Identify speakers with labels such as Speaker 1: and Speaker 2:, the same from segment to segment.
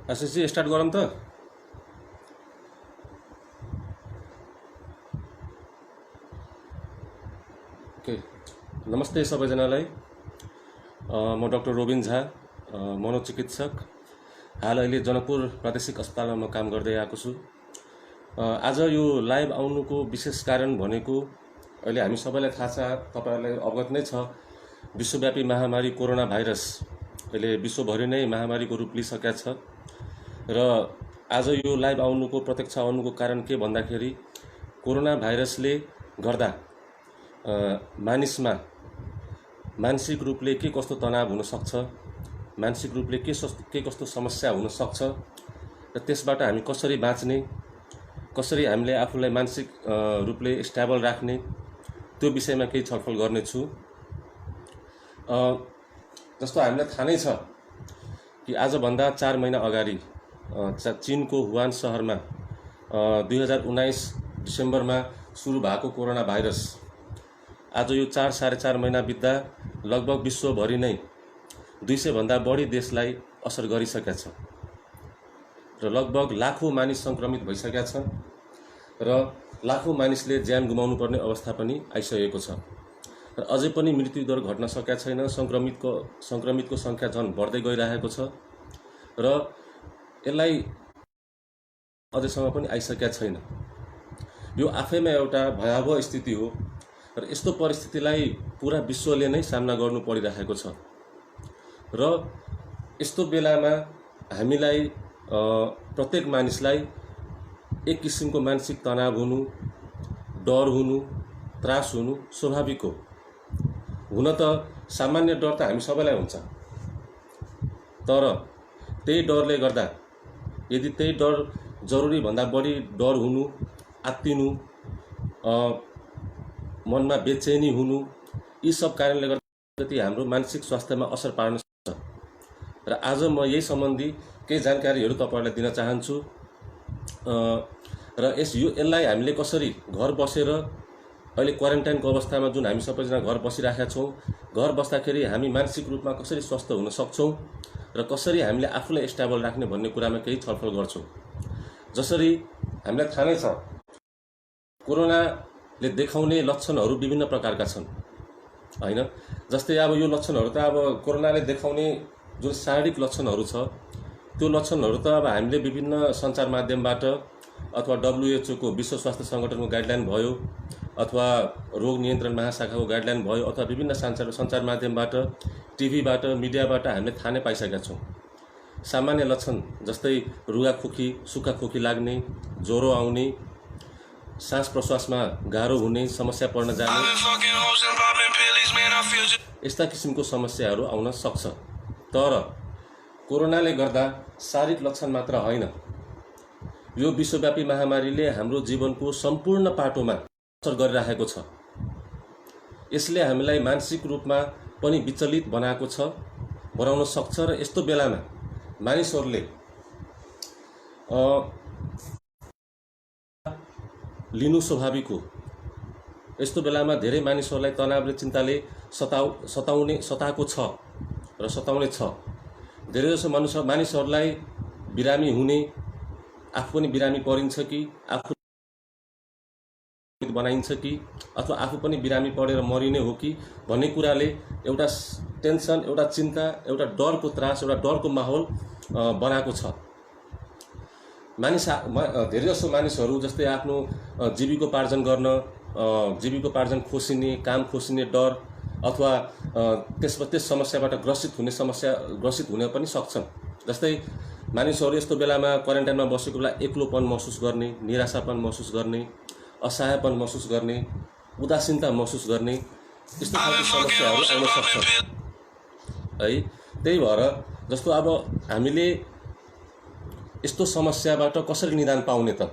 Speaker 1: आशिषजी start गरौँ त। Okay, नमस्ते सबैजनालाई। म डाक्टर रोबिन झा, मनोचिकित्सक। हाल अहिले जनकपुर प्रादेशिक अस्पतालमा म काम गर्दै आएको छु। आज यो लाइभ आउनुको विशेष कारण भनेको अहिले हामी सबैलाई थाहा छ, तपाईहरुलाई अवगत नै छ, विश्वव्यापी महामारी कोरोना भाइरस अहिले विश्वभरि नै महामारीको रूप लिइसकेको छ। र आज यो लाइभ आउनुको प्रत्यक्ष आउनुको कारण के भन्दाखेरि कोरोना भाइरसले गर्दा मानिसमा मानसिक रूपले के कस्तो तनाव हुन सक्छ, मानसिक रूपले के कस्तो समस्या हुन सक्छ र त्यसबाट हामी कसरी बाँच्ने, कसरी हामीले आफूलाई मानसिक रूपले स्टेबल राख्ने, त्यो विषयमा केही छलफल गर्ने छु। जस्तो हामीलाई थाहा नै छ कि आजभन्दा 4 महिना अगाडि चीनको वुहान शहरमा 2019 डिसेम्बरमा सुरु भएको कोरोना भाइरस आज यो 4-4.5 महिना बित्दा लगभग विश्वभरि नै 200 भन्दा बढी देशलाई असर गरिसकेको छ र लगभग लाखौं मानिस संक्रमित भइसकेका छन् र लाखौं मानिसले ज्यान गुमाउनु पर्ने अवस्था पनि आइसकेको छ र अझै पनि मृत्यु दर घट्न सकेको छैन। संक्रमितको संख्या झन् बढ्दै गइरहेको छ र यसलाई अझैसम्म पनि आइसकेको छैन। यो आफैमा एउटा भयावह स्थिति हो र यस्तो परिस्थितिलाई पूरा विश्वले नै सामना गर्नु परिरहेको छ र यस्तो बेलामा हामीलाई प्रत्येक मानिसलाई एक किसिमको मानसिक तनाव हुनु, डर हुनु, त्रास हुनु स्वाभाविक हो। हुन त सामान्य डर त हामी सबैलाई हुन्छ, तर त्यही डरले गर्दा यदि त्यही डर जरुरी भन्दा बढी डर हुनु, आत्तिनु, मनमा बेचैनी हुनु, यी सब कारणले गर्दा हाम्रो मानसिक स्वास्थ्यमा असर पार्न सक्छ। र आज म यही सम्बन्धी केही जानकारीहरू तपाईहरुलाई दिन चाहन्छु र यसलाई हामीले कसरी घर बसेर अहिले क्वारेन्टाइनको अवस्थामा जुन हामी सबैजना घर बसिराखेका छौं, घर बस्दाखेरि हामी मानसिक रूपमा कसरी स्वस्थ हुन सक्छौं र कसरी हामीले आफूलाई स्टेबल राख्ने भन्ने कुरामा केही छलफल गर्छौं। जसरी हामीलाई थाहा नै छ, कोरोनाले देखाउने लक्षणहरू विभिन्न प्रकारका छन् हैन। जस्तै अब यो लक्षणहरू त अब कोरोनाले देखाउने जुन शारीरिक लक्षणहरू छ, त्यो लक्षणहरू त अब हामीले विभिन्न सञ्चार माध्यमबाट अथवा WHO को विश्व स्वास्थ्य संगठनको गाइडलाइन भयो अथवा रोग नियन्त्रण महाशाखाको गाइडलाइन भयो अथवा विभिन्न सञ्चार माध्यमबाट, टिभीबाट, मिडियाबाट हामीले थाहा नै पाइसकेका छौं। सामान्य लक्षण जस्तै रुगाखोकी, सुक्खाखोकी लाग्ने, ज्वरो आउने, सास प्रश्वासमा गाह्रो हुने, समस्या पर्न जाने, यस्ता किसिमको समस्याहरू आउन सक्छ। तर कोरोनाले गर्दा शारीरिक लक्षण मात्र होइन, यो विश्वव्यापी महामारीले हाम्रो जीवनको सम्पूर्ण पाटोमा असर गरिरहेको छ। यसले हामीलाई मानसिक रूपमा पनि विचलित बनाउन सक्छ र यस्तो बेलामा मानिसहरूले लिनु स्वाभाविक हो। यस्तो बेलामा धेरै मानिसहरूलाई तनावले, चिन्ताले सताएको छ र सताउने छ। धेरैजसो मानिसहरूलाई बिरामी हुने, आफू पनि बिरामी परिन्छ कि, आफू बनाइन्छ कि अथवा आफू पनि बिरामी परेर मरिने हो कि भन्ने कुराले एउटा टेन्सन, एउटा चिन्ता, एउटा डरको त्रास, एउटा डरको माहौल बनाएको छ। धेरैजसो मानिसहरू जस्तै आफ्नो जीविकोपार्जन खोसिने, काम खोसिने डर अथवा त्यस समस्याबाट ग्रसित हुन पनि सक्छन्। जस्तै मानिसहरू यस्तो बेलामा क्वारेन्टाइनमा बसेको बेला एक्लोपन महसुस गर्ने, निराशापन महसुस गर्ने, असहायपन महसुस गर्ने, उदासीनता महसुस गर्ने, यस्तो खालको समस्याहरू आउन सक्छन् है। त्यही भएर जस्तो अब हामीले यस्तो समस्याबाट कसरी निदान पाउने त?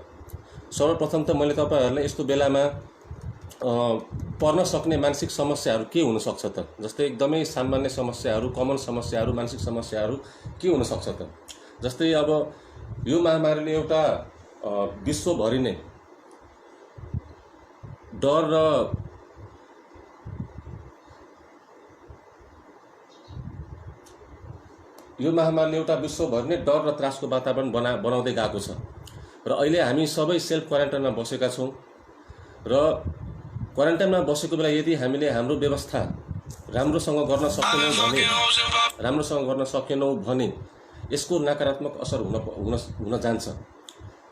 Speaker 1: सर्वप्रथम त मैले तपाईहरुलाई यस्तो बेलामा पर्न सक्ने मानसिक समस्याहरू के हुन सक्छ त? जस्तै एकदमै सामान्य समस्याहरू, कमन समस्याहरू, मानसिक समस्याहरू के हुन सक्छ त? जस्तै अब यो महामारीले एउटा विश्वभरि नै डर र यो महामारीले एउटा विश्वभर नै डर र त्रासको वातावरण बनाउँदै गएको छ र अहिले हामी सबै सेल्फ क्वारेन्टाइनमा बसेका छौँ र क्वारेन्टाइनमा बसेको बेला यदि हामीले हाम्रो व्यवस्था राम्रोसँग गर्न सकेनौँ भने यसको नकारात्मक असर हुन जान्छ।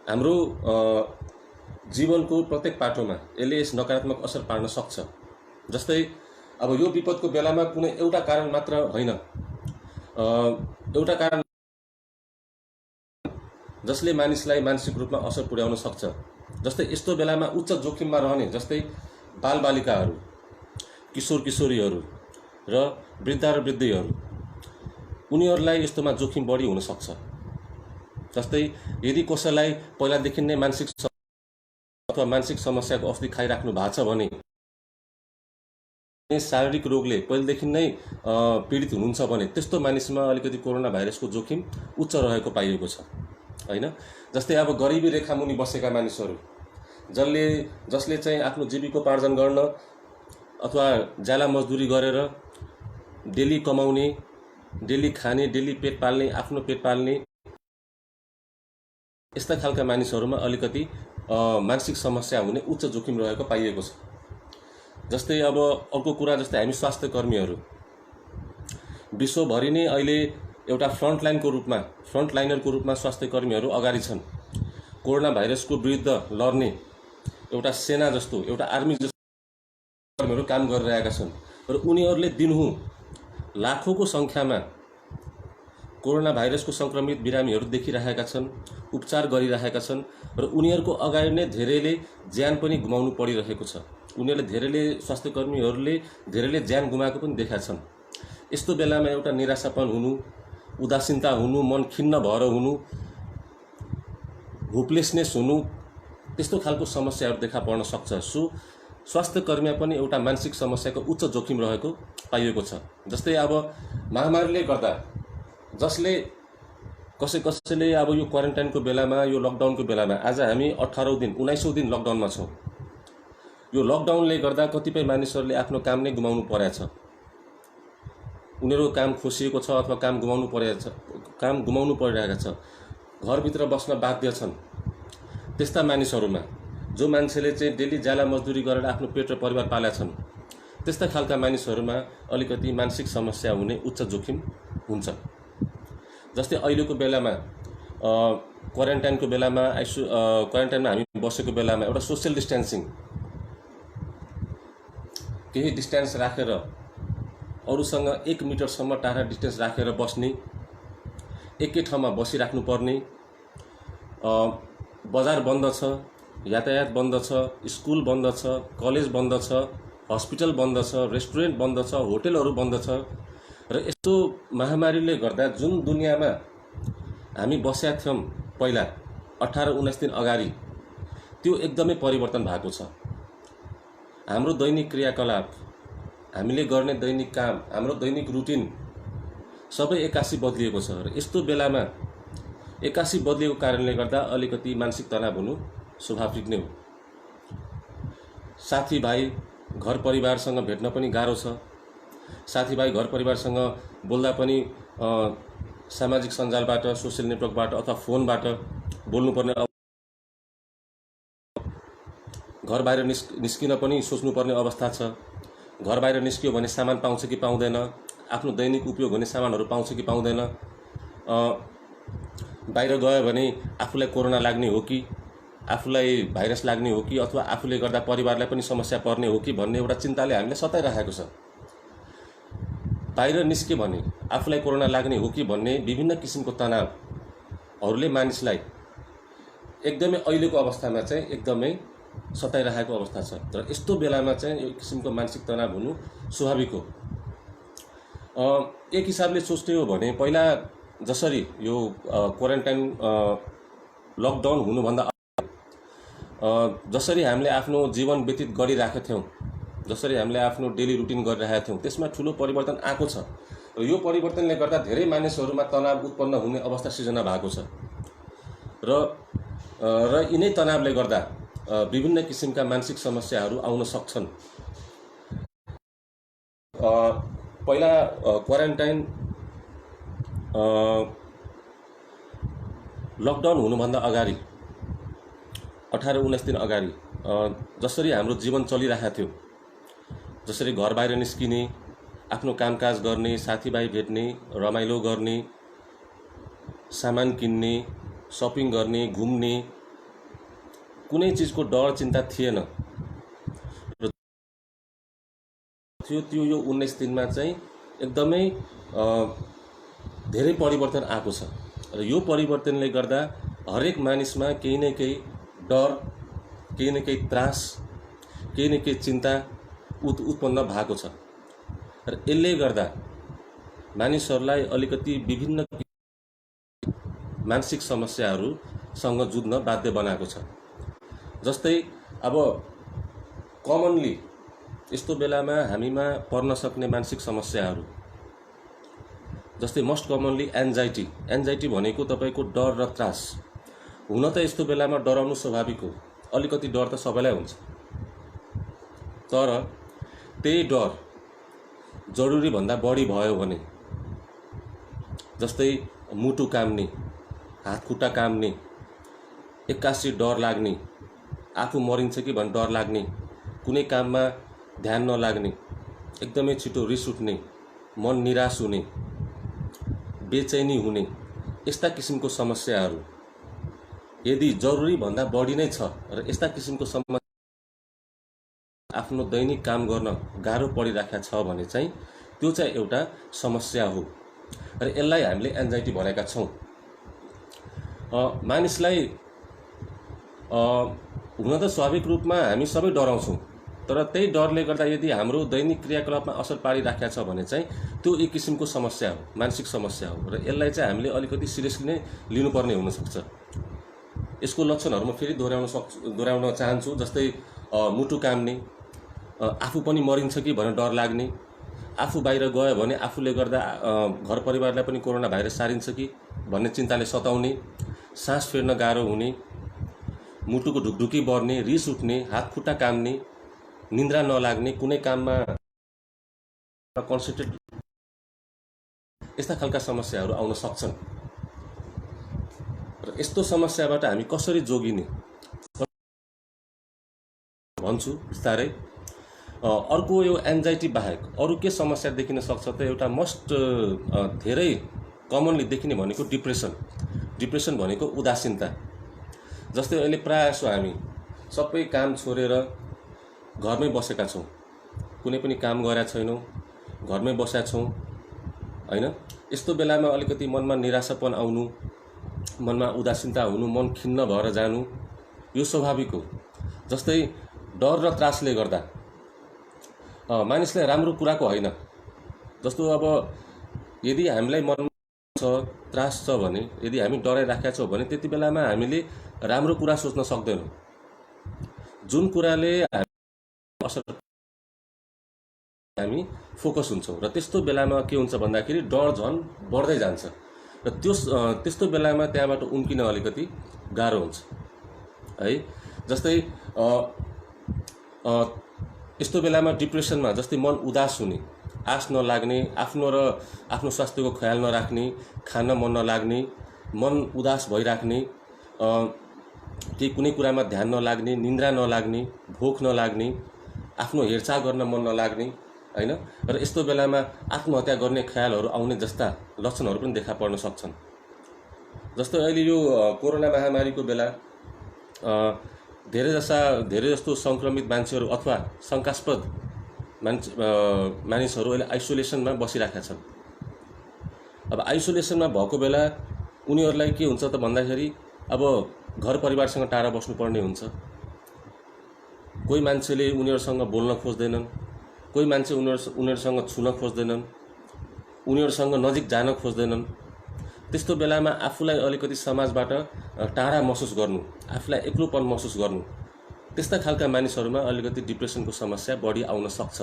Speaker 1: हाम्रो जीवनको प्रत्येक पाटोमा यसले यस नकारात्मक असर पार्न सक्छ। जस्तै अब यो विपदको बेलामा कुनै एउटा कारण मात्र होइन, एउटा कारण जसले मानिसलाई मानसिक रूपमा असर पुर्याउन सक्छ। जस्तै यस्तो बेलामा उच्च जोखिममा रहने जस्तै बालबालिकाहरू, किशोर किशोरीहरू र वृद्धीहरू, उनीहरूलाई यस्तोमा जोखिम बढी हुन सक्छ। जस्तै यदि कसैलाई पहिलादेखि नै मानसिक समस्याको औषधि खाइराख्नु भएको छ भने, शारीरिक रोगले पहिलेदेखि नै पीडित हुनुहुन्छ भने त्यस्तो मानिसमा अलिकति कोरोना भाइरसको जोखिम उच्च रहेको पाइएको छ हैन। जस्तै अब गरिबी रेखा मुनि बसेका मानिसहरू जसले चाहिँ आफ्नो जीविकोपार्जन गर्न अथवा ज्याला मजदुरी गरेर डेली कमाउने, डेली खाने, डेली पेट पाल्ने, आफ्नो पेट पाल्ने, यस्ता खालका मानिसहरूमा अलिकति मानसिक समस्या हुने उच्च जोखिम रहेको पाइएको छ। जस्तै अब अर्को कुरा, जस्तै हामी स्वास्थ्य कर्मीहरू विश्वभरि नै अहिले एउटा फ्रन्टलाइनरको रूपमा स्वास्थ्य कर्मीहरू अगाडि छन्। कोरोना भाइरसको विरुद्ध लड्ने एउटा सेना जस्तो, एउटा आर्मी जस्तो कर्मीहरू काम गरिरहेका छन् र उनीहरूले दिनहुँ लाखौँको सङ्ख्यामा कोरोना भाइरसको सङ्क्रमित बिरामीहरू देखिरहेका छन्, उपचार गरिरहेका छन् र उनीहरूको अगाडि नै धेरैले ज्यान पनि गुमाउनु परिरहेको छ। स्वास्थ्य कर्मीहरूले धेरैले ज्यान गुमाएको पनि देखाएका छन्। यस्तो बेलामा एउटा निराशापन हुनु, उदासीनता हुनु, मन खिन्न भएर हुनु, होपलेसनेस हुनु, त्यस्तो खालको समस्याहरू देखा पर्न सक्छ। सो स्वास्थ्य कर्मीमा पनि एउटा मानसिक समस्याको उच्च जोखिम रहेको पाइएको छ। जस्तै अब महामारीले गर्दा कसैले अब यो क्वारेन्टाइनको बेलामा, यो लकडाउनको बेलामा आज हामी 19औं दिन लकडाउनमा छौँ। यो लकडाउनले गर्दा कतिपय मानिसहरूले आफ्नो काम नै गुमाउनु परेको छ। उनीहरूको काम खोसिएको छ अथवा काम गुमाउनु परिरहेको छ, घरभित्र बस्न बाध्य छन्। त्यस्ता मानिसहरूमा, जो मान्छेले चाहिँ डेली ज्याला मजदुरी गरेर आफ्नो पेट र परिवार पालेका छन्, त्यस्ता खालका मानिसहरूमा अलिकति मानसिक समस्या हुने उच्च जोखिम हुन्छ। जस्तै अहिलेको बेलामा क्वारेन्टाइनमा हामी बसेको बेलामा एउटा सोसियल डिस्टेन्सिङ, केही डिस्टेन्स राखेर अरूसँग 1 मिटरसम्म टाढा डिस्टेन्स राखेर बस्ने, एकै ठाउँमा बसिराख्नु पर्ने, बजार बन्द छ, यातायात बन्द छ, स्कुल बन्द छ, कलेज बन्द छ, हस्पिटल बन्द छ, रेस्टुरेन्ट बन्द छ, होटलहरू बन्द छ र यस्तो महामारीले गर्दा जुन दुनियाँमा हामी बसेका थियौँ पहिला 18-19 दिन अगाडि, त्यो एकदमै परिवर्तन भएको छ। हाम्रो दैनिक क्रियाकलाप, हामीले गर्ने दैनिक काम, हाम्रो दैनिक रुटिन सबै एक्कासी बदलिएको छ र यस्तो बेलामा एक्कासी बदलिएको कारणले गर्दा अलिकति मानसिक तनाव हुनु स्वाभाविक नै हो। साथीभाइ, घर परिवारसँग भेट्न पनि गाह्रो छ। साथीभाइ, घर परिवारसँग बोल्दा पनि सामाजिक सञ्जालबाट, सोसियल नेटवर्कबाट अथवा फोनबाट बोल्नुपर्ने, घर बाहिर निस्किन पनि सोच्नुपर्ने अवस्था छ। घर बाहिर निस्कियो भने सामान पाउँछ कि पाउँदैन, आफ्नो दैनिक उपयोग हुने सामानहरू पाउँछ कि पाउँदैन, बाहिर गयो भने आफूलाई कोरोना लाग्ने हो कि, आफूलाई भाइरस लाग्ने हो कि, अथवा आफूले गर्दा परिवारलाई पनि समस्या पर्ने हो कि भन्ने एउटा चिन्ताले हामीलाई सताइरहेको छ। बाहिर निस्क्यो भने आफूलाई कोरोना लाग्ने हो कि भन्ने विभिन्न किसिमको तनावहरूले मानिसलाई एकदमै अहिलेको अवस्थामा चाहिँ एकदमै सताइरहेको अवस्था छ। तर यस्तो बेलामा चाहिँ यो किसिमको मानसिक तनाव हुनु स्वाभाविक हो। एक हिसाबले सोच्ने हो भने पहिला जसरी यो क्वारेन्टाइन लकडाउन हुनुभन्दा जसरी हामीले आफ्नो जीवन व्यतीत गरिरहेका थियौँ, जसरी हामीले आफ्नो डेली रुटिन गरिरहेका थियौँ, त्यसमा ठुलो परिवर्तन आएको छ र यो परिवर्तनले गर्दा धेरै मानिसहरूमा तनाव उत्पन्न हुने अवस्था सिर्जना भएको छ र यिनै तनावले गर्दा विभिन्न किसिमका मानसिक समस्याहरू आउन सक्छन्। पहिला क्वारेन्टाइन लकडाउन हुनुभन्दा अगाडि 18-19 दिन अगाडि जसरी हाम्रो जीवन चलिरहेको थियो, जसरी घर बाहिर निस्किने, आफ्नो कामकाज गर्ने, साथीभाइ भेट्ने, रमाइलो गर्ने, सामान किन्ने, सपिङ गर्ने, घुम्ने, कुनै चिजको डर चिन्ता थिएन। त्यो यो 19 दिनमा चाहिँ एकदमै धेरै परिवर्तन आएको छ र यो परिवर्तनले गर्दा हरेक मानिसमा केही न केही डर, केही न केही त्रास, केही न केही चिन्ता उत्पन्न भएको छ र यसले गर्दा मानिसहरूलाई अलिकति विभिन्न मानसिक समस्याहरूसँग जुझ्न बाध्य बनाएको छ। जस्तै अब कमनली यस्तो बेलामा हामीमा पर्न सक्ने मानसिक समस्याहरू, जस्तै मोस्ट कमनली एन्जाइटी भनेको तपाईँको डर र त्रास। हुन त यस्तो बेलामा डराउनु स्वाभाविक हो, अलिकति डर त सबैलाई हुन्छ, तर त्यही डर जरुरी भन्दा बढी भयो भने, जस्तै मुटु काम्ने, हात खुट्टा काम्ने, एक्कासी डर लाग्ने, आफू मरिन्छ कि भन्ने डर लाग्ने, कुनै काममा ध्यान नलाग्ने, एकदमै छिटो रिस उठ्ने, मन निराश हुने, बेचैनी हुने, यस्ता किसिमको समस्याहरू यदि जरुरी भन्दा बढी नै छ र यस्ता किसिमको समस्या आफ्नो दैनिक काम गर्न गाह्रो परिराखेको छ भने चाहिँ त्यो चाहिँ एउटा समस्या हो र यसलाई हामीले एन्जाइटी भनेका छौँ। मानिसलाई हुन त स्वाभाविक रूपमा हामी सबै डराउँछौँ, तर त्यही डरले गर्दा यदि हाम्रो दैनिक क्रियाकलापमा असर पारिराखेको छ भने चाहिँ त्यो एक किसिमको समस्या हो, मानसिक समस्या हो र यसलाई चाहिँ हामीले अलिकति सिरियसली नै लिनुपर्ने हुनसक्छ। यसको लक्षणहरू म फेरि दोहोऱ्याउन चाहन्छु। जस्तै मुटु काम्ने, आफू पनि मरिन्छ कि भनेर डर लाग्ने, आफू बाहिर गयो भने आफूले गर्दा घर परिवारलाई पनि कोरोना भाइरस सारिन्छ कि भन्ने चिन्ताले सताउने, सास फेर्न गाह्रो हुने, मुटुको ढुकढुकी बढ्ने, रिस उठ्ने, हात खुट्टा काम्ने, निन्द्रा नलाग्ने, कुनै काममा कन्सन्ट्रेट, यस्ता खालका समस्याहरू आउन सक्छन्। र यस्तो समस्याबाट हामी कसरी जोगिने भन्छु बिस्तारै। अर्को यो एन्जाइटी बाहेक अरू के समस्या देखिन सक्छ त? एउटा मोस्ट धेरै कमनली देखिने भनेको डिप्रेसन भनेको उदासीनता। जस्तै अहिले प्रायः जसो हामी सबै काम छोडेर घरमै बसेका छौँ, कुनै पनि काम गरेका छैनौँ, घरमै बसेका छौँ हैन। यस्तो बेलामा अलिकति मनमा निराशापन आउनु, मनमा उदासीनता हुनु, मन खिन्न भएर जानु यो स्वाभाविक हो। जस्तै डर र त्रासले गर्दा मानिसलाई राम्रो कुराको होइन। जस्तो अब यदि हामीलाई मनमा छ, त्रास छ भने, यदि हामी डराइराखेका छौँ भने त्यति बेलामा हामीले राम्रो कुरा सोच्न सक्दैनौँ। जुन कुराले असर हामी फोकस हुन्छौँ र त्यस्तो बेलामा के हुन्छ भन्दाखेरि डर झन् बढ्दै जान्छ र त्यस्तो बेलामा त्यहाँबाट उम्किन अलिकति गाह्रो हुन्छ है। जस्तै यस्तो बेलामा डिप्रेसनमा जस्तै मन उदास हुने, आश नलाग्ने, आफ्नो स्वास्थ्यको ख्याल नराख्ने, खान मन नलाग्ने, मन उदास भइराख्ने, केही कुनै कुरामा ध्यान नलाग्ने, निन्द्रा नलाग्ने, भोक नलाग्ने, आफ्नो हेरचाह गर्न मन नलाग्ने हैन। र यस्तो बेलामा आत्महत्या गर्ने ख्यालहरू आउने जस्ता लक्षणहरू पनि देखा पर्न सक्छन्। जस्तो अहिले यो कोरोना महामारीको बेला धेरै जस्तो सङ्क्रमित मान्छेहरू अथवा शङ्कास्पद मानिसहरू अहिले आइसोलेसनमा बसिरहेका छन्। अब आइसोलेसनमा भएको बेला उनीहरूलाई के हुन्छ त भन्दाखेरि अब घर परिवारसँग टाढा बस्नुपर्ने हुन्छ। कोही मान्छेले उनीहरूसँग बोल्न खोज्दैनन्, कोही मान्छे उनीहरूसँग छुन खोज्दैनन्, उनीहरूसँग नजिक जान खोज्दैनन्। त्यस्तो बेलामा आफूलाई अलिकति समाजबाट टाढा महसुस गर्नु, आफूलाई एक्लोपन महसुस गर्नु, त्यस्ता खालका मानिसहरूमा अलिकति डिप्रेसनको समस्या बढी आउन सक्छ।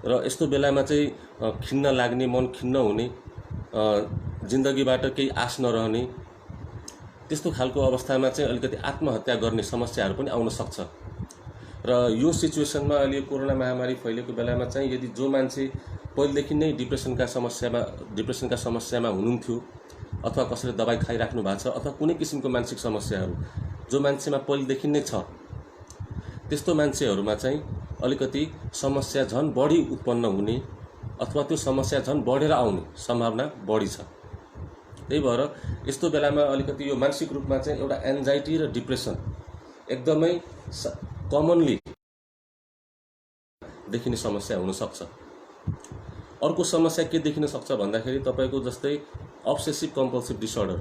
Speaker 1: र यस्तो बेलामा चाहिँ खिन्न लाग्ने, मन खिन्न हुने, जिन्दगीबाट केही आश नरहने, त्यस्तो खालको अवस्थामा चाहिँ अलिकति आत्महत्या गर्ने समस्याहरू पनि आउन सक्छ। र यो सिचुएसनमा अहिले कोरोना महामारी फैलिएको बेलामा चाहिँ यदि जो मान्छे पहिलेदेखि नै डिप्रेसनका समस्यामा हुनुहुन्थ्यो अथवा कसैले दबाई खाइराख्नु भएको छ अथवा कुनै किसिमको मानसिक समस्याहरू जो मान्छेमा पहिलेदेखि नै छ त्यस्तो मान्छेहरूमा चाहिँ अलिकति समस्या झन् बढी उत्पन्न हुने अथवा त्यो समस्या झन् बढेर आउने सम्भावना बढी छ। त्यही भएर यस्तो बेलामा अलिकति यो मानसिक रूपमा चाहिँ एउटा एन्जाइटी र डिप्रेसन एकदमै कमनली देखिने समस्या हुनसक्छ। अर्को समस्या के देखिन सक्छ भन्दाखेरि तपाईँको जस्तै अब्सेसिभ कम्पल्सिभ डिसअर्डर।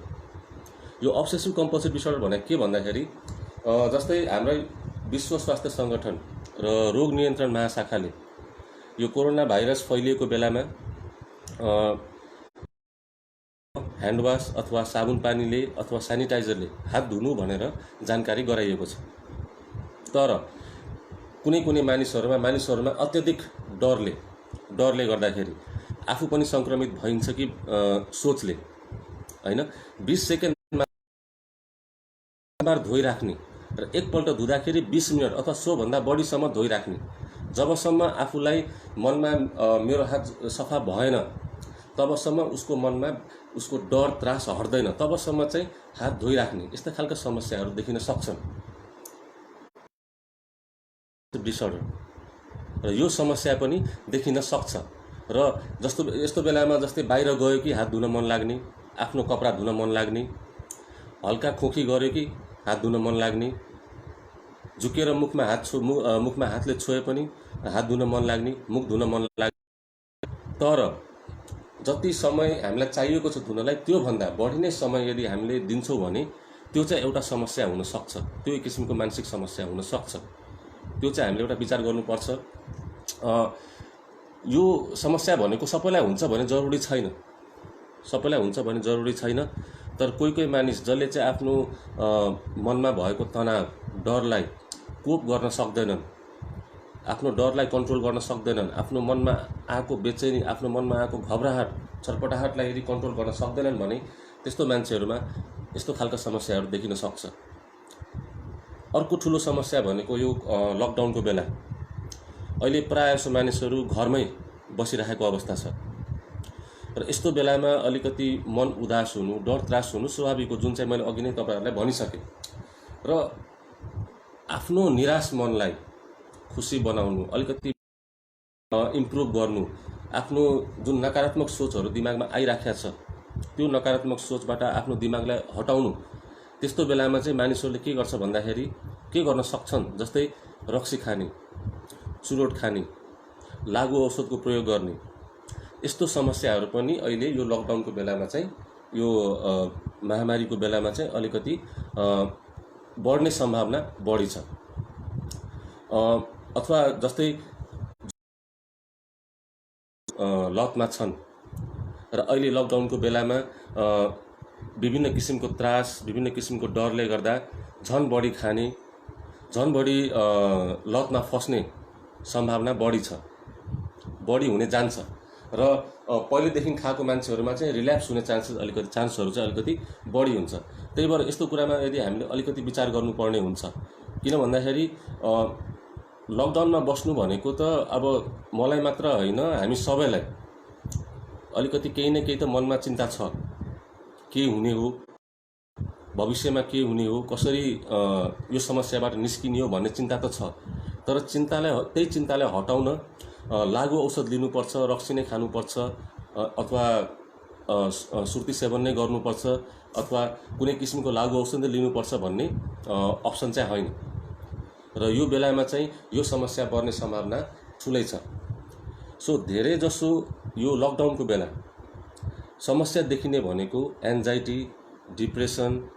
Speaker 1: यो अब्सेसिभ कम्पल्सिभ डिसअर्डर भनेको के भन्दाखेरि जस्तै हाम्रै विश्व स्वास्थ्य सङ्गठन र रोग नियन्त्रण महाशाखाले यो कोरोना भाइरस फैलिएको बेलामा ह्यान्डवास अथवा साबुन पानीले अथवा सेनिटाइजरले हात धुनु भनेर जानकारी गराइएको छ। तर कुनै मानिसहरूमा अत्यधिक डरले गर्दाखेरि आफू पनि सङ्क्रमित भइन्छ कि सोचले हैन 20 सेकेन्डमा बार धोइराख्ने र एकपल्ट धुँदाखेरि 20 मिनट अथवा सोभन्दा बढीसम्म धोइराख्ने। जबसम्म आफूलाई मनमा मेरो हात सफा भएन तबसम्म उसको मनमा उसको डर त्रास हट्दैन, तबसम्म चाहिँ हात धोइराख्ने यस्ता खालका समस्याहरू देखिन सक्छन् डिसअर्डर र यो समस्या पनि देखिन सक्छ। र यस्तो बेलामा जस्तै बाहिर गयो कि हात धुन मन लाग्ने, आफ्नो कपडा धुन मन लाग्ने, हल्का खोकी गर्यो कि हात धुन मन लाग्ने, झुकेर मुखमा हातले छोए पनि हात धुन मन लाग्ने, मुख धुन मन लाग्ने। तर जति समय हामीलाई चाहिएको छ धुनलाई त्योभन्दा बढी नै समय यदि हामीले दिन्छौँ भने त्यो चाहिँ एउटा समस्या हुन सक्छ, त्यो एक किसिमको मानसिक समस्या हुन सक्छ। त्यो चाहिँ हामीले एउटा विचार गर्नुपर्छ। यो समस्या भनेको सबैलाई हुन्छ भने जरुरी छैन, तर कोही मानिस जसले चाहिँ आफ्नो मनमा भएको तनाव डरलाई कोप गर्न सक्दैनन्, आफ्नो डरलाई कन्ट्रोल गर्न सक्दैनन्, आफ्नो मनमा आएको बेचैनी, आफ्नो मनमा आएको घबराहट छटपटाहटलाई यदि कन्ट्रोल गर्न सक्दैनन् भने त्यस्तो मान्छेहरूमा यस्तो खालका समस्याहरू देखिन सक्छ। अर्को ठुलो समस्या भनेको यो लकडाउनको बेला अहिले प्रायःजसो मानिसहरू घरमै बसिरहेको अवस्था छ र यस्तो बेलामा अलिकति मन उदास हुनु, डर त्रास हुनु स्वाभाविक हो, जुन चाहिँ मैले अघि नै तपाईहरुलाई भनिसकेँ। र आफ्नो निराश मनलाई खुसी बनाउनु, अलिकति इम्प्रुभ गर्नु, आफ्नो जुन नकारात्मक सोचहरू दिमागमा आइराखेको छ त्यो नकारात्मक सोचबाट आफ्नो दिमागलाई हटाउनु, त्यस्तो बेलामा चाहिँ मानिसहरूले के गर्छ भन्दाखेरि के गर्न सक्छन्, जस्तै रक्सी खाने, चुरोट खाने, लागु औषधको प्रयोग गर्ने, यस्तो समस्याहरू पनि अहिले यो लकडाउनको बेलामा चाहिँ यो महामारीको बेलामा चाहिँ अलिकति बढ्ने सम्भावना बढी छ। अथवा जस्तै लतमा छन् र अहिले लकडाउनको बेलामा विभिन्न किसिमको त्रास, विभिन्न किसिमको डरले गर्दा झन बढी खाने, झन बढी लतमा फस्ने सम्भावना बढी हुने जान्छ र पहिलेदेखि खाएको मान्छेहरूमा चाहिँ रिल्याप्स हुने चान्सहरू चाहिँ अलिकति बढी हुन्छ। त्यही भएर यस्तो कुरामा यदि हामीले अलिकति विचार गर्नुपर्ने हुन्छ, किन भन्दाखेरि लकडाउनमा बस्नु भनेको त अब मलाई मात्र होइन, हामी सबैलाई अलिकति केही न केही त मनमा चिन्ता छ, के हुने हो, भविष्यमा के हुने हो, कसरी यो समस्याबाट निस्किने हो भन्ने चिन्ता त छ। तर त्यही चिन्तालाई हटाउन लागु औषध लिनुपर्छ, रक्सी नै खानुपर्छ, अथवा सुर्ती सेवन नै गर्नुपर्छ, अथवा कुनै किसिमको लागु औषध नै लिनुपर्छ भन्ने अप्सन चाहिँ होइन। र यो बेलामा चाहिँ यो समस्या बढ्ने सम्भावना ठुलै छ। सो धेरै जसो यो लकडाउनको बेला समस्या देखिने भनेको anxiety, depression,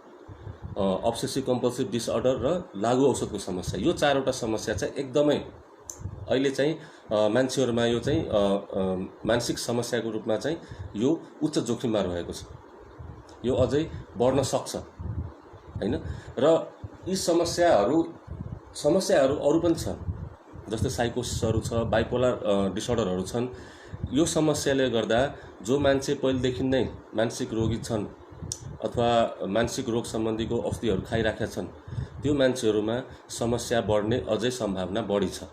Speaker 1: obsessive compulsive disorder र लागु औषधको समस्या। यो चारवटा समस्या चाहिँ एकदमै अहिले चाहिँ मान्छेहरूमा यो चाहिँ मानसिक समस्याको रूपमा चाहिँ यो उच्च जोखिममा रहेको छ। यो अझै बढ्न सक्छ हैन। र यी समस्याहरू अरू पनि छन्, जस्तै साइकोसिसहरू छ, बाइपोलर डिसअर्डरहरू छन्। यो समस्याले गर्दा जो मान्छे पहिलेदेखि नै मानसिक रोगी छन् अथवा मानसिक रोग सम्बन्धीको औषधिहरू खाइराखेका छन् त्यो मान्छेहरूमा समस्या बढ्ने अझै सम्भावना बढी छ।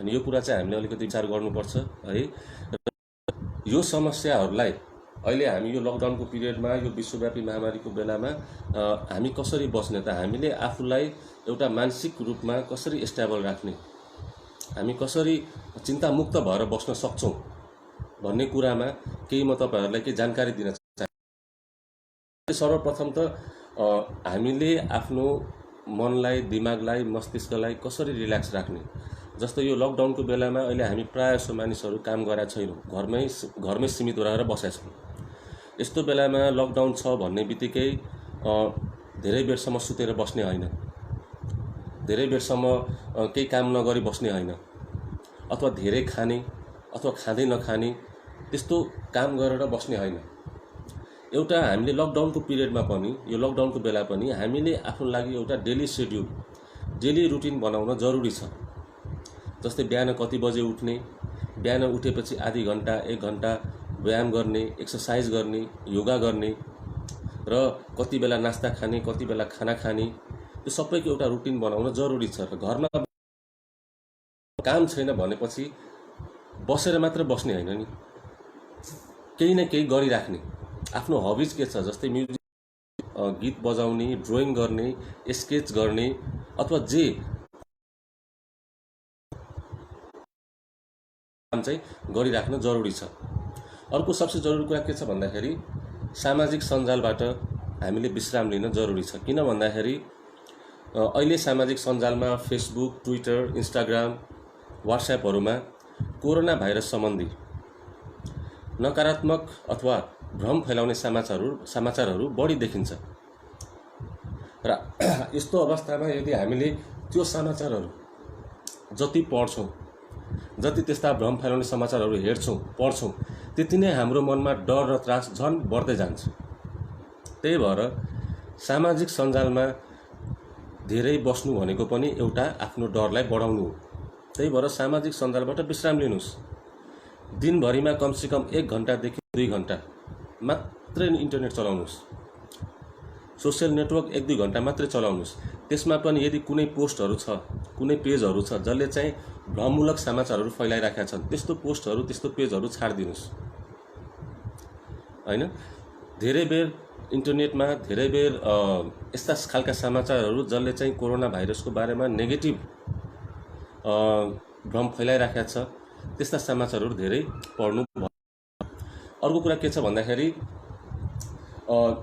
Speaker 1: अनि यो कुरा चाहिँ हामीले अलिकति विचार गर्नुपर्छ है। यो समस्याहरूलाई अहिले हामी यो लकडाउनको पिरियडमा, यो विश्वव्यापी महामारीको बेलामा हामी कसरी बस्ने त? हामीले आफूलाई एउटा मानसिक रूपमा कसरी स्टेबल राख्ने, हामी कसरी चिन्तामुक्त भएर बस्न सक्छौँ भन्ने कुरामा केही म तपाईँहरूलाई केही जानकारी दिन चाहन्छु। सर्वप्रथम त हामीले आफ्नो मनलाई, दिमागलाई, मस्तिष्कलाई कसरी रिल्याक्स राख्ने। जस्तो यो लकडाउनको बेलामा अहिले हामी प्रायः जसो मानिसहरू काम गरेका छैनौँ, घरमै सीमित रहेर बसेका छौँ। यस्तो बेलामा लकडाउन छ भन्ने बित्तिकै धेरै बेरसम्म सुतेर बस्ने होइन, धेरै बेरसम्म केही काम नगरी बस्ने होइन, अथवा धेरै खाने अथवा खाँदै नखाने त्यस्तो काम गरेर बस्ने होइन। एउटा हामीले लकडाउनको पिरियडमा पनि, यो लकडाउनको बेला पनि हामीले आफ्नो लागि एउटा डेली सेड्युल, डेली रुटिन बनाउन जरुरी छ। जस्तै बिहान कति बजे उठ्ने, बिहान उठेपछि आधी घन्टा 1 घन्टा व्यायाम गर्ने, एक्सर्साइज गर्ने, योगा गर्ने र कति बेला नास्ता खाने, कति बेला खाना खाने, यो सबैको एउटा रुटिन बनाउन जरुरी छ। र घरमा काम छैन भनेपछि बसेर मात्र बस्ने होइन नि, केही न केही गरिराख्ने। आफ्नो हबिज के छ, जस्तै म्युजिक, गीत बजाउने, ड्रइङ गर्ने, स्केच गर्ने, अथवा जे काम चाहिँ गरिराख्न जरुरी छ। अर्को सबसे जरुरी कुरा के छ भन्दाखेरि सामाजिक सञ्जालबाट हामीले विश्राम लिन जरुरी छ। किन भन्दाखेरि अहिले सामाजिक सञ्जालमा फेसबुक, ट्विटर, इन्स्टाग्राम, व्हाट्सएपहरूमा कोरोना भाइरस सम्बन्धी नकारात्मक अथवा भ्रम फैलाउने समाचारहरू बढी देखिन्छ। र यस्तो अवस्थामा यदि हामीले त्यो समाचारहरू जति पढ्छौँ, जति त्यस्ता भ्रम फैलाउने समाचारहरू हेर्छौँ, पढ्छौँ, त्यति नै हाम्रो मनमा डर र त्रास झन् बढ्दै जान्छ। त्यही भएर सामाजिक सञ्जालमा धेरै बस्नु भनेको पनि एउटा आफ्नो डरलाई बढाउनु हो। त्यही भएर सामाजिक सञ्जालबाट विश्राम लिनुहोस्। दिनभरिमा कमसेकम 1 घन्टादेखि 2 घन्टा मात्रै इन्टरनेट चलाउनुहोस्। सोसियल नेटवर्क 1-2 घन्टा मात्रै चलाउनुहोस्। त्यसमा पनि यदि कुनै पोस्टहरू छ, कुनै पेजहरू छ जसले चाहिँ भ्रममूलक समाचारहरू फैलाइराखेका छन्, त्यस्तो पोस्टहरू, त्यस्तो पेजहरू छाडिदिनुहोस् हैन। धेरै बेर इन्टरनेटमा धेरै बेर यस्ता खालका समाचारहरू जसले चाहिँ कोरोना भाइरसको बारेमा नेगेटिभ भ्रम फैलाइराखेका छ, त्यस्ता समाचारहरू धेरै पढ्नु। अर्को कुरा के छ भन्दाखेरि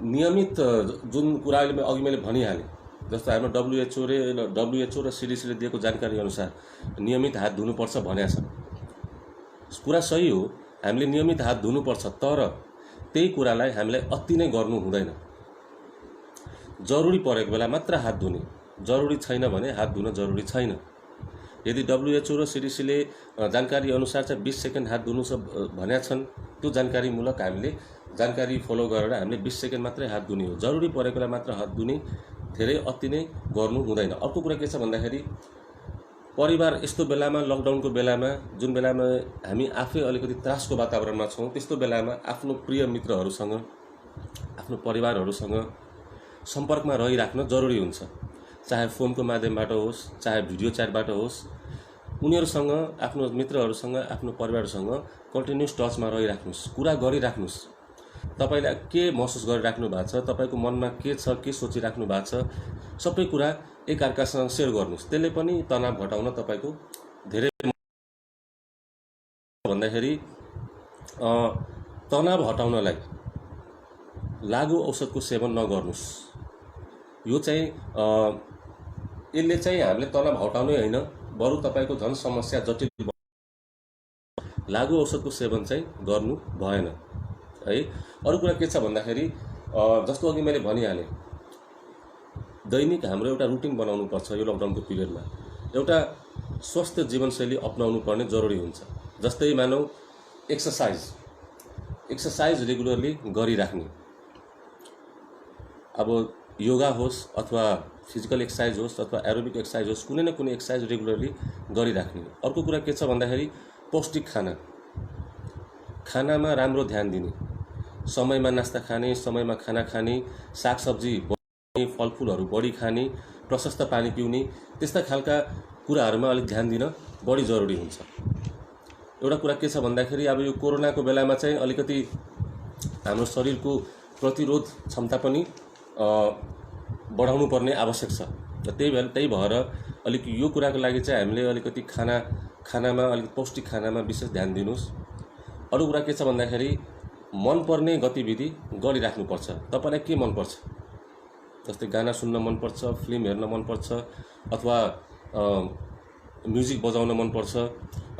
Speaker 1: नियमित जुन कुरा अघि मैले भनिहालेँ, जस्तो हाम्रो WHO र CDC ले दिएको जानकारी अनुसार नियमित हात धुनुपर्छ भनेको छ। कुरा सही हो, हामीले नियमित हात धुनुपर्छ, तर त्यही कुरालाई हामीलाई अति नै गर्नु हुँदैन। जरुरी परेको बेला मात्र हात धुने, जरुरी छैन भने हात धुन जरुरी छैन। यदि WHO र CDC ले जानकारी अनुसार चाहिँ 20 सेकेन्ड हात धुनु भनेका छन्, त्यो जानकारीमूलक हामीले जानकारी फलो गरेर हामीले 20 सेकेन्ड मात्रै हात धुने हो। जरुरी परेको बेला मात्र हात धुने, धेरै अति नै गर्नु हुँदैन। अर्को कुरा के छ भन्दाखेरि परिवार यस्तो बेलामा, लकडाउनको बेलामा, जुन बेलामा हामी आफै अलिकति त्रासको वातावरणमा छौँ, त्यस्तो बेलामा आफ्नो प्रिय मित्रहरूसँग, आफ्नो परिवारहरूसँग सम्पर्कमा रहिराख्न जरुरी हुन्छ। चाहे फोनको माध्यमबाट होस्, चाहे भिडियो च्याटबाट होस्, उनीहरूसँग, आफ्नो मित्रहरूसँग, आफ्नो परिवारसँग कन्टिन्युस टचमा रहिराख्नुहोस्, कुरा गरिराख्नुहोस्। तपाईले के महसुस गरिराख्नु भएको छ, तपाईको मनमा के छ, के सोचिराख्नु भएको छ, सबै कुरा एकअर्कासँग सेयर गर्नुहोस्। त्यसले पनि तनाव घटाउन तपाईको धेरै भन्दाखेरि तनाव हटाउनलाई लागु औषधको सेवन नगर्नुहोस्। यो चाहिँ यसले चाहिँ हामीले तनाव हटाउनै होइन, बरु तपाईको झन् समस्या जटिल। लागु औषधको सेवन चाहिँ गर्नु भएन है। अरु कुरा के छ भन्दाखेरि जस्तो अघि मैले भनिहालेँ, दैनिक हाम्रो एउटा रुटिन बनाउनु पर्छ। यो लकडाउनको पिरियडमा एउटा स्वस्थ जीवनशैली अपनाउनु पर्ने जरुरी हुन्छ। जस्तै मानौ एक्सर्साइज रेगुलरली गरिराख्ने, अब योगा होस् अथवा फिजिकल एक्सर्साइज होस् अथवा एरोबिक एक्सर्साइज होस्, कुनै न कुनै एक्सर्साइज रेगुलरली गरिराख्ने। अर्को कुरा के छ भन्दाखेरि पौष्टिक खानामा राम्रो ध्यान दिने, समयमा नास्ता खाने, समयमा खाना खाने, सागसब्जी फलफुलहरू बढी खाने, प्रशस्त पानी पिउने, त्यस्ता खालका कुराहरूमा अलिक ध्यान दिन बढी जरुरी हुन्छ। एउटा कुरा के छ भन्दाखेरि अब यो कोरोनाको बेलामा चाहिँ अलिकति हाम्रो शरीरको प्रतिरोध क्षमता पनि बढाउनु पर्ने आवश्यक छ र त्यही भएर अलिक यो कुराको लागि चाहिँ हामीले अलिकति खानामा अलिक पौष्टिक खानामा विशेष ध्यान दिनुहोस्। अरू कुरा के छ भन्दाखेरि मनपर्ने गतिविधि गरिराख्नुपर्छ। तपाईँलाई के मनपर्छ? जस्तै गाना सुन्न मनपर्छ, फिल्म हेर्न मनपर्छ, अथवा म्युजिक बजाउन मनपर्छ,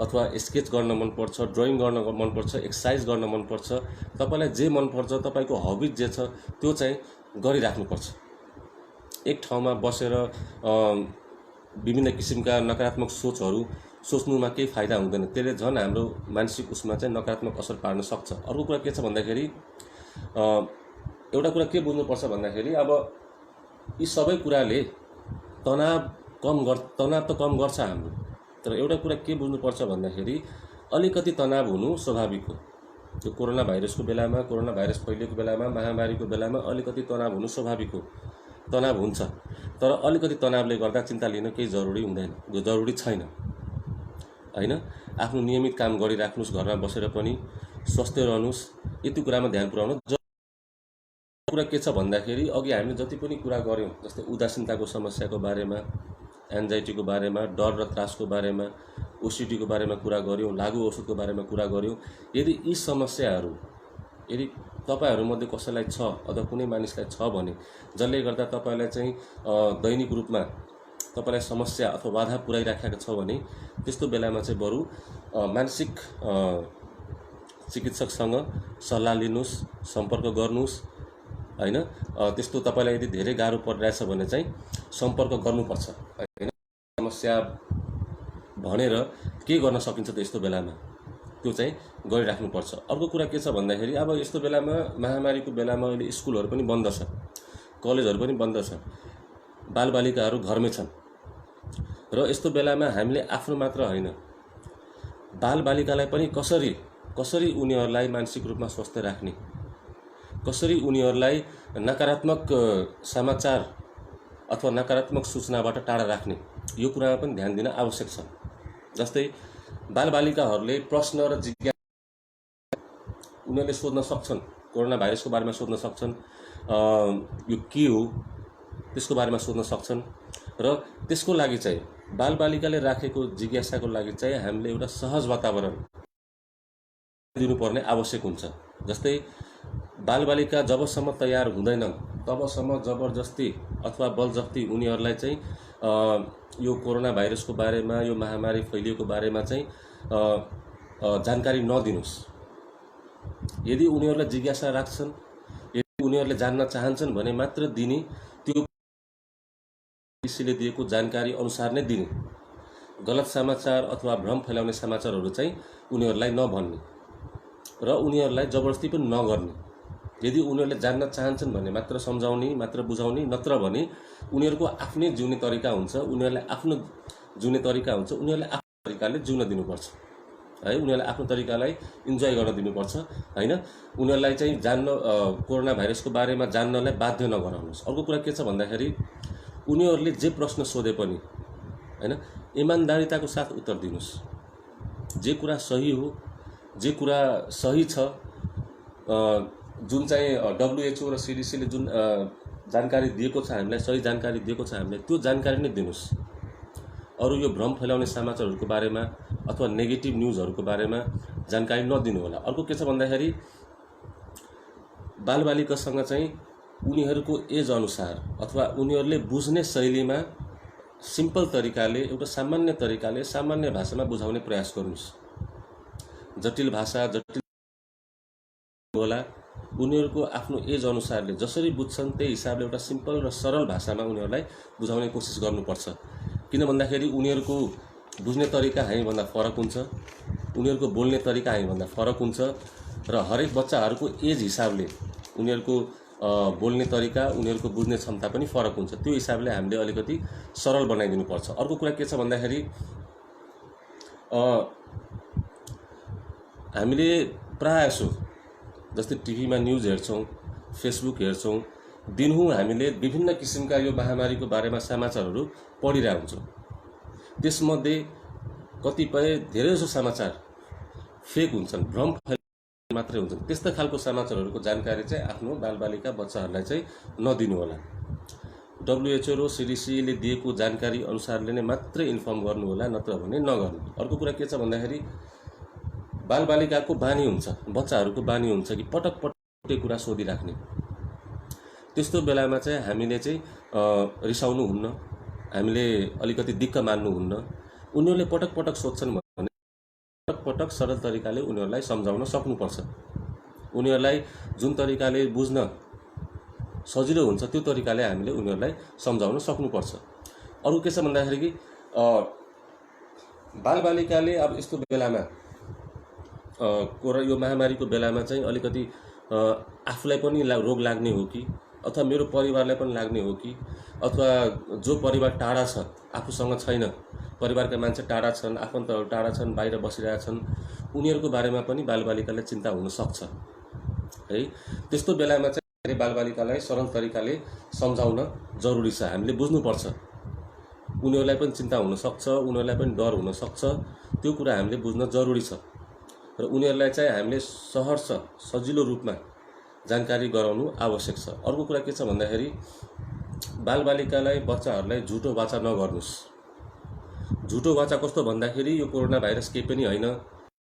Speaker 1: अथवा स्केच गर्न मनपर्छ, ड्रइङ गर्न मनपर्छ, एक्सर्साइज गर्न मनपर्छ, तपाईँलाई जे मनपर्छ, तपाईँको हबिज जे छ त्यो चाहिँ गरिराख्नुपर्छ। एक ठाउँमा बसेर विभिन्न किसिमका नकारात्मक सोचहरू सोच्नुमा केही फाइदा हुँदैन, त्यसले झन् हाम्रो मानसिक उसमा चाहिँ नकारात्मक असर पार्न सक्छ। अर्को कुरा के छ भन्दाखेरि एउटा कुरा के बुझ्नुपर्छ भन्दाखेरि अब यी सबै कुराले तनाव त कम गर्छ हाम्रो, तर एउटा कुरा के बुझ्नुपर्छ भन्दाखेरि अलिकति तनाव हुनु स्वाभाविक हो। त्यो कोरोना भाइरसको बेलामा, कोरोना भाइरस फैलिएको बेलामा, महामारीको बेलामा अलिकति तनाव हुनु स्वाभाविक हो, तनाव हुन्छ। तर अलिकति तनावले गर्दा चिन्ता लिन केही जरुरी हुँदैन, जो जरुरी छैन हैन। आफ्नो नियमित काम गरिराख्नुहोस्, घरमा बसेर पनि स्वस्थ रहनुहोस्, यति कुरामा ध्यान पुर्याउनु। कुरा के छ भन्दाखेरि अघि हामीले जति पनि कुरा गऱ्यौँ, जस्तै उदासीनताको समस्याको बारेमा, एन्जाइटीको बारेमा, डर र त्रासको बारेमा, ओसिडीको बारेमा कुरा गऱ्यौँ, लागु औषधको बारेमा कुरा गऱ्यौँ। यदि यी समस्याहरू यदि तपाईँहरूमध्ये कसैलाई छ अथवा कुनै मानिसलाई छ भने, जसले गर्दा तपाईँलाई चाहिँ दैनिक रूपमा तपाईँलाई समस्या अथवा बाधा पुर्याइराखेको छ भने, त्यस्तो बेलामा चाहिँ बरु मानसिक चिकित्सकसँग सल्लाह लिनुहोस्, सम्पर्क गर्नुहोस् हैन। त्यस्तो तपाईँलाई यदि धेरै गाह्रो परिरहेछ भने चाहिँ सम्पर्क गर्नुपर्छ हैन। समस्या भनेर के गर्न सकिन्छ त यस्तो बेलामा, त्यो चाहिँ गरिराख्नुपर्छ। अर्को कुरा के छ भन्दाखेरि अब यस्तो बेलामा, महामारीको बेलामा अहिले स्कुलहरू पनि बन्द छ, कलेजहरू पनि बन्द छ, बालबालिकाहरू घरमै छन् र यस्तो बेलामा हामीले आफ्नो मात्र होइन, बालबालिकालाई पनि कसरी उनीहरूलाई मानसिक रूपमा स्वस्थ राख्ने, कसरी उनीहरूलाई नकारात्मक समाचार अथवा नकारात्मक सूचनाबाट टाढा राख्ने, यो कुरामा पनि ध्यान दिन आवश्यक छ। जस्तै बालबालिकाहरूले प्रश्न र जिज्ञासा उनीहरूले सोध्न सक्छन्, कोरोना भाइरसको बारेमा सोध्न सक्छन्, यो के हो त्यसको बारेमा सोध्न सक्छन्। र त्यसको लागि चाहिँ बालबालिकाले राखेको जिज्ञासाको लागि चाहिँ हामीले एउटा सहज वातावरण दिनुपर्ने आवश्यक हुन्छ। जस्तै बालबालिका जबसम्म तयार हुँदैनन् तबसम्म जबरजस्ती अथवा बलजफ्ती उनीहरूलाई चाहिँ यो कोरोना भाइरसको बारेमा, यो महामारी फैलिएको बारेमा चाहिँ जानकारी नदिनुहोस्। यदि उनीहरूलाई जिज्ञासा राख्छन्, यदि उनीहरूले जान्न चाहन्छन् भने मात्र दिने, त्यो कृषिले दिएको जानकारी अनुसार नै दिने। गलत समाचार अथवा भ्रम फैलाउने समाचारहरू चाहिँ उनीहरूलाई नभन्ने र उनीहरूलाई जबरजस्ती पनि नगर्ने। यदि उनीहरूले जान्न चाहन्छन् भने मात्र सम्झाउने, मात्र बुझाउने, नत्र भने उनीहरूको आफ्नै जिउने तरिका हुन्छ, उनीहरूलाई आफ्नो जिउने तरिका हुन्छ, उनीहरूले आफ्नो तरिकाले जिउन दिनुपर्छ है। उनीहरूलाई आफ्नो तरिकालाई इन्जोय गर्न दिनुपर्छ हैन। उनीहरूलाई चाहिँ कोरोना भाइरसको बारेमा जान्नलाई बाध्य नगराउनुहोस्। अर्को कुरा के छ भन्दाखेरि उनीहरूले जे प्रश्न सोधे पनि हैन, इमान्दारिताको साथ उत्तर दिनुहोस्। जे कुरा सही हो, जे कुरा सही छ, जुन चाहिँ WHO र CDC ले जुन जानकारी दिएको छ हामीलाई, सही जानकारी दिएको छ हामीलाई, त्यो जानकारी नै दिनुहोस्। अरू यो भ्रम फैलाउने समाचारहरूको बारेमा अथवा नेगेटिभ न्युजहरूको बारेमा जानकारी नदिनु होला। अर्को के छ भन्दाखेरि बालबालिकासँग चाहिँ उनीहरूको एज अनुसार अथवा उनीहरूले बुझ्ने शैलीमा सिम्पल तरिकाले, एउटा सामान्य तरिकाले, सामान्य भाषामा बुझाउने प्रयास गर्नुहोस्। जटिल भाषा जटिल होला, उनीहरूको आफ्नो एज अनुसारले जसरी बुझ्छन् त्यही हिसाबले एउटा सिम्पल र सरल भाषामा उनीहरूलाई बुझाउने कोसिस गर्नुपर्छ। किन भन्दाखेरि उनीहरूको बुझ्ने तरिका हामीभन्दा फरक हुन्छ, उनीहरूको बोल्ने तरिका हामीभन्दा फरक हुन्छ र हरेक बच्चाहरूको एज हिसाबले उनीहरूको बोल्ने तरिका, उनीहरूको बुझ्ने क्षमता पनि फरक हुन्छ। त्यो हिसाबले हामीले अलिकति सरल बनाइदिनुपर्छ। अर्को कुरा के छ भन्दाखेरि हामीले प्रायःजसो जस्तै टिभीमा न्युज हेर्छौँ, फेसबुक हेर्छौँ, दिनहुँ हामीले विभिन्न किसिमका यो महामारीको बारेमा समाचारहरू पढिरहेका हुन्छौँ। त्यसमध्ये कतिपय धेरैजसो समाचार फेक हुन्छन्, भ्रम फैलाउने मात्रै हुन्छन्। त्यस्ता खालको समाचारहरूको जानकारी चाहिँ आफ्नो बालबालिका बच्चाहरूलाई चाहिँ नदिनु होला। WHO र CDCले दिएको जानकारी अनुसारले नै मात्रै इन्फर्म गर्नु होला, नत्र भने नगर्नु। अर्को कुरा के छ भन्दाखेरि बालबालिकाको बानी हुन्छ, बच्चाहरूको बानी हुन्छ कि पटक पटक कुरा सोधिराख्ने। त्यस्तो बेलामा चाहिँ हामीले चाहिँ रिसाउनु हुन्न, हामीले अलिकति दिक्क मान्नु हुन्न। उनीहरूले पटक पटक सोध्छन् भने पटक पटक सरल तरिकाले उनीहरूलाई सम्झाउन सक्नुपर्छ। उनीहरूलाई जुन तरिकाले बुझ्न सजिलो हुन्छ त्यो तरिकाले हामीले उनीहरूलाई सम्झाउन सक्नुपर्छ। अरू के छ भन्दाखेरि कि बालबालिकाले अब यस्तो बेलामा यो महामारीको बेलामा चाहिँ अलिकति आफूलाई पनि रोग लाग्ने हो कि अथवा मेरो परिवारलाई पनि लाग्ने हो कि अथवा जो परिवार टाढा छ, आफूसँग छैन, परिवारका मान्छे टाढा छन्, आफन्तहरू टाढा छन्, बाहिर बसिरहेछन्, उनीहरूको बारेमा पनि बालबालिकालाई चिन्ता हुन सक्छ है। त्यस्तो बेलामा चाहिँ बालबालिकालाई सरल तरिकाले सम्झाउन जरुरी छ। हामीले बुझ्नुपर्छ, उनीहरूलाई पनि चिन्ता हुन सक्छ, उनीहरूलाई पनि डर हुन सक्छ, त्यो कुरा हामीले बुझ्न जरुरी छ। र उनीहरूलाई चाहिँ हामीले सहर्ष सजिलो रूपमा जानकारी गराउनु आवश्यक छ। अर्को कुरा के छ भन्दाखेरि बालबालिकालाई बच्चाहरूलाई झुटो वाचा नगर्नुस्। झुटो वाचा कस्तो भन्दाखेरि यो कोरोना भाइरस केही पनि होइन,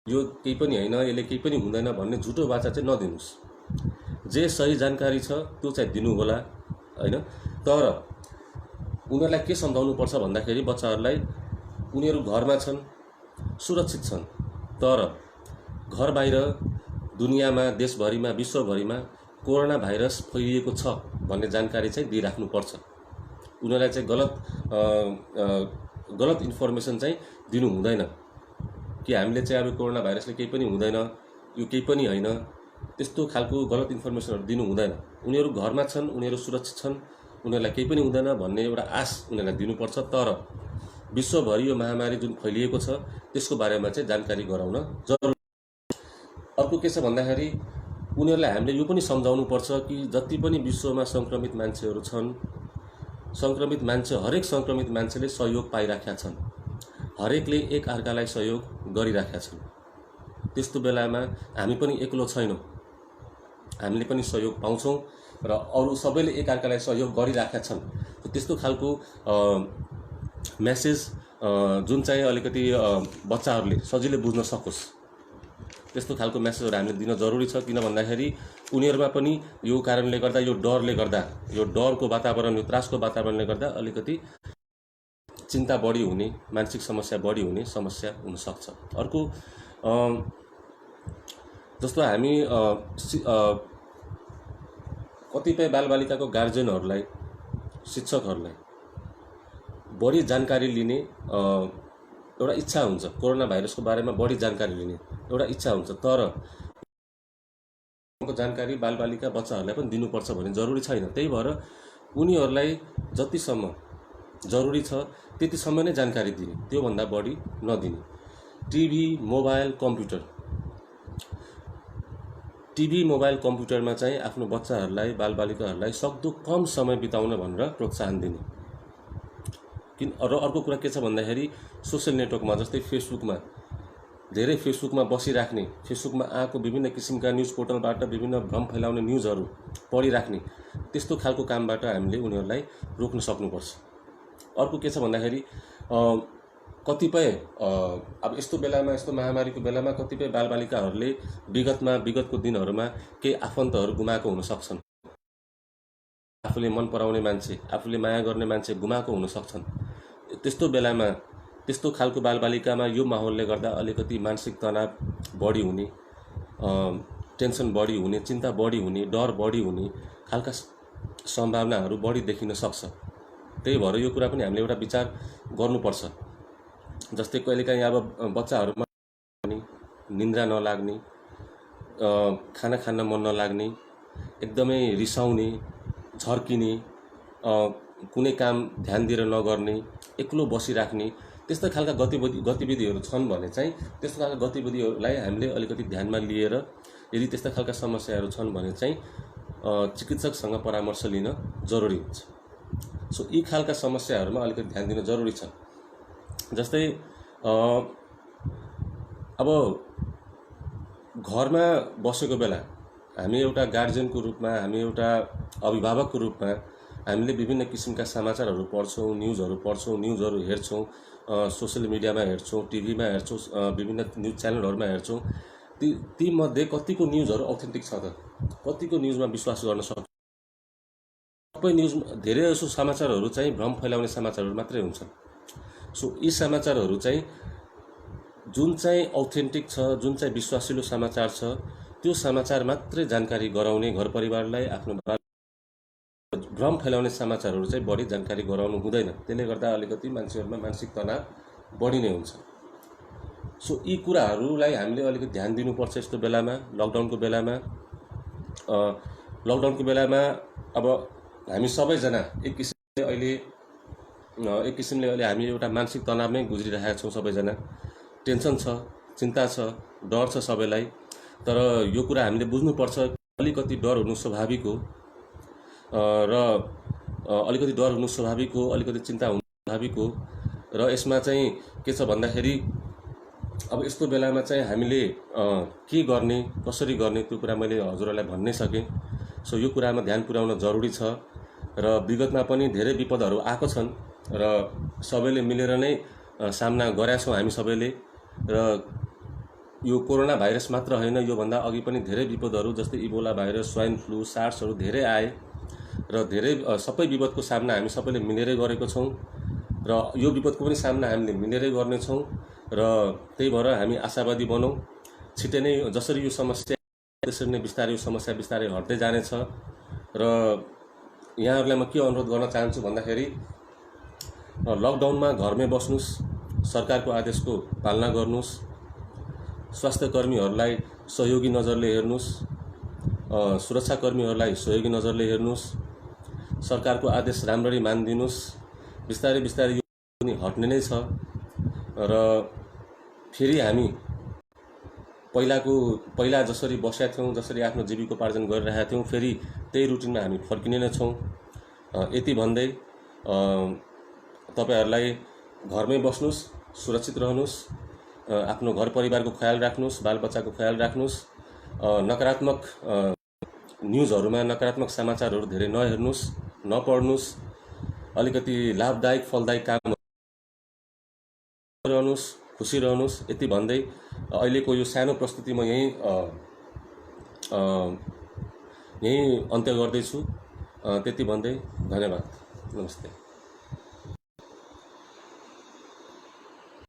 Speaker 1: यो केही पनि होइन, यसले केही पनि हुँदैन भन्ने झुटो वाचा चाहिँ नदिनुस्। जे सही जानकारी छ त्यो चाहिँ दिनु होला हैन। तर उनीहरूलाई के सम्झाउनु पर्छ भन्दाखेरि बच्चाहरूलाई उनीहरू घरमा छन्, सुरक्षित छन्, तर घर बाहिर दुनियाँमा, देशभरिमा, विश्वभरिमा कोरोना भाइरस फैलिएको छ भन्ने जानकारी चाहिँ दिइराख्नुपर्छ। उनीहरूलाई चाहिँ गलत इन्फर्मेसन चाहिँ दिनु हुँदैन कि हामीले चाहिँ अब कोरोना भाइरसले केही पनि हुँदैन, यो केही पनि होइन, त्यस्तो खालको गलत इन्फर्मेसनहरू दिनु हुँदैन। उनीहरू घरमा छन्, उनीहरू सुरक्षित छन्, उनीहरूलाई केही पनि हुँदैन भन्ने एउटा आश उनीहरूलाई दिनुपर्छ। तर विश्वभरि यो महामारी जुन फैलिएको छ त्यसको बारेमा चाहिँ जानकारी गराउन जरुरी। अर्को के छ भन्दाखेरि उनीहरूलाई हामीले यो पनि सम्झाउनुपर्छ कि जति पनि विश्वमा सङ्क्रमित मान्छेहरू छन्, सङ्क्रमित मान्छे, हरेक सङ्क्रमित मान्छेले सहयोग पाइराखेका छन्, हरेकले एक अर्कालाई सहयोग गरिराखेका छन्। त्यस्तो बेलामा हामी पनि एक्लो छैनौँ, हामीले पनि सहयोग पाउँछौँ र अरू सबैले एक अर्कालाई सहयोग गरिराखेका छन्। त्यस्तो खालको मेसेज जुन चाहिँ अलिकति बच्चाहरूले सजिलै बुझ्न सकोस्, त्यस्तो खालको मेसेजहरू हामीले दिन जरुरी छ। किन भन्दाखेरि उनीहरूमा पनि यो कारणले गर्दा, यो डरले गर्दा, यो डरको वातावरण, यो त्रासको वातावरणले गर्दा अलिकति चिन्ता बढी हुने, मानसिक समस्या बढी हुने समस्या हुनसक्छ। अर्को जस्तो हामी कतिपय बालबालिकाको गार्जियनहरूलाई, शिक्षकहरूलाई बढी जानकारी लिने एउटा इच्छा हुन्छ, कोरोना भाइरसको बारेमा बढी जानकारी लिने एउटा इच्छा हुन्छ। तर जानकारी बालबालिका बच्चाहरूलाई पनि दिनुपर्छ भन्ने जरुरी छैन। त्यही भएर उनीहरूलाई जतिसम्म जरुरी छ त्यतिसम्म नै जानकारी दिने, त्योभन्दा बढी नदिने। टिभी, मोबाइल, कम्प्युटरमा चाहिँ आफ्नो बच्चाहरूलाई, बालबालिकाहरूलाई सक्दो कम समय बिताउन भनेर प्रोत्साहन दिने। र अर्को कुरा के छ भन्दाखेरि सोसियल नेटवर्कमा, जस्तै फेसबुकमा बसिराख्ने, फेसबुकमा आएको विभिन्न किसिमका न्युज पोर्टलबाट विभिन्न भ्रम फैलाउने न्युजहरू पढिराख्ने, त्यस्तो खालको कामबाट हामीले उनीहरूलाई रोक्न सक्नुपर्छ। अर्को के छ भन्दाखेरि कतिपय अब यस्तो बेलामा, यस्तो महामारीको बेलामा कतिपय बालबालिकाहरूले विगतको दिनहरूमा केही आफन्तहरू गुमाएको हुन सक्छन्, आफूले मन पराउने मान्छे, आफूले माया गर्ने मान्छे गुमाएको हुन सक्छन्। त्यस्तो बेलामा, त्यस्तो खालको बालबालिकामा यो माहौलले गर्दा अलिकति मानसिक तनाव बढी हुने, टेन्सन बढी हुने, चिन्ता बढी हुने, डर बढी हुने खालका सम्भावनाहरू बढी देखिन सक्छ। त्यही भएर यो कुरा पनि हामीले एउटा विचार गर्नुपर्छ। जस्तै कहिलेकाहीँ अब बच्चाहरूमा निन्द्रा नलाग्ने, खाना खान मन नलाग्ने, एकदमै रिसाउने, झर्किने, कुनै काम ध्यान दिएर नगर्ने, एक्लो बसिराख्ने, त्यस्तो खालका गतिविधिहरू छन् भने चाहिँ त्यस्तो खालका गतिविधिहरूलाई हामीले अलिकति ध्यानमा लिएर, यदि त्यस्ता खालका समस्याहरू छन् भने चाहिँ चिकित्सकसँग परामर्श लिन जरुरी हुन्छ। सो यी खालका समस्याहरूमा अलिकति ध्यान दिन जरुरी छ। जस्तै अब घरमा बसेको बेला हामी एउटा गार्जियनको रूपमा, हामी एउटा अभिभावकको रूपमा हामीले विभिन्न किसिमका समाचारहरू पढ्छौँ, न्युजहरू हेर्छौँ, सोसियल मिडियामा हेर्छौँ, टिभीमा हेर्छौँ, विभिन्न न्युज च्यानलहरूमा हेर्छौँ। तीमध्ये कतिको न्युजहरू अथेन्टिक छ त? कतिको न्युजमा विश्वास गर्न सक्छ? सबै न्युज, धेरै जसो समाचारहरू चाहिँ भ्रम फैलाउने समाचारहरू मात्रै हुन्छन्। सो यी समाचारहरू चाहिँ जुन चाहिँ अथेन्टिक छ, जुन चाहिँ विश्वासिलो समाचार छ, त्यो समाचार मात्रै जानकारी गराउने घर परिवारलाई, आफ्नो भ्रम फैलाउने समाचारहरू चाहिँ बढी जानकारी गराउनु हुँदैन। त्यसले गर्दा अलिकति मान्छेहरूमा मानसिक तनाव बढी नै हुन्छ। सो यी कुराहरूलाई हामीले अलिकति ध्यान दिनुपर्छ। यस्तो बेलामा, लकडाउनको बेलामा अब हामी सबैजना एक किसिमले अहिले हामी एउटा मानसिक तनावमै गुज्रिरहेका छौँ। सबैजना टेन्सन छ, चिन्ता छ, डर छ सबैलाई। तर यो कुरा हामीले बुझ्नुपर्छ, अलिकति डर हुनु स्वाभाविक हो अलिकति चिन्ता हुनु स्वाभाविक हो। र यसमा चाहिँ के छ भन्दाखेरि अब यस्तो बेलामा चाहिँ हामीले के गर्ने, कसरी गर्ने, त्यो कुरा मैले हजुरहरूलाई भन्नै सकेँ। सो यो कुरामा ध्यान पुर्याउन जरुरी छ। र विगतमा पनि धेरै विपदहरू आएको छन् र सबैले मिलेर नै सामना गरेका छौँ हामी सबैले। र यो कोरोना भाइरस मात्र होइन, योभन्दा अघि पनि धेरै विपदहरू जस्तै इबोला भाइरस, स्वाइन फ्लू, सार्सहरू धेरै आए र धेरै सबै विपदको सामना हामी सबैले मिलेरै गरेको छौँ र यो विपदको पनि सामना हामीले मिलेरै गर्नेछौँ। र त्यही भएर हामी आशावादी बनौँ। छिटै नै जसरी यो समस्या त्यसरी नै यो समस्या बिस्तारै हट्दै जानेछ। र यहाँहरूलाई म के अनुरोध गर्न चाहन्छु भन्दाखेरि लकडाउनमा घरमै बस्नुहोस्, सरकारको आदेशको पालना गर्नुहोस्, स्वास्थ्यकर्मीहरूलाई सहयोगी नजरले हेर्नुहोस्, सुरक्षाकर्मीहरूलाई सहयोगी नजरले हेर्नुहोस्, सरकारको आदेश राम्ररी मानिदिनुहोस्। बिस्तारै यो पनि हट्ने नै छ। र फेरि हामी पहिला जसरी बसेका थियौँ, जसरी आफ्नो जीविकोपार्जन गरिरहेका थियौँ, फेरि त्यही रुटिनमा हामी फर्किने नै छौँ। यति भन्दै तपाईहरूलाई घरमै बस्नुहोस्, सुरक्षित रहनुहोस्, आफ्नो घर परिवारको ख्याल राख्नुहोस्, बालबच्चाको ख्याल राख्नुहोस्, नकारात्मक न्युजहरूमा नकारात्मक समाचारहरू धेरै नहेर्नुहोस्, नपढ्नुहोस्, अलिकति लाभदायक फलदायक काम रहनुहोस्, खुसी रहनुहोस्। यति भन्दै अहिलेको यो सानो प्रस्तुति म यहीँ अन्त्य गर्दैछु। त्यति भन्दै धन्यवाद, नमस्ते।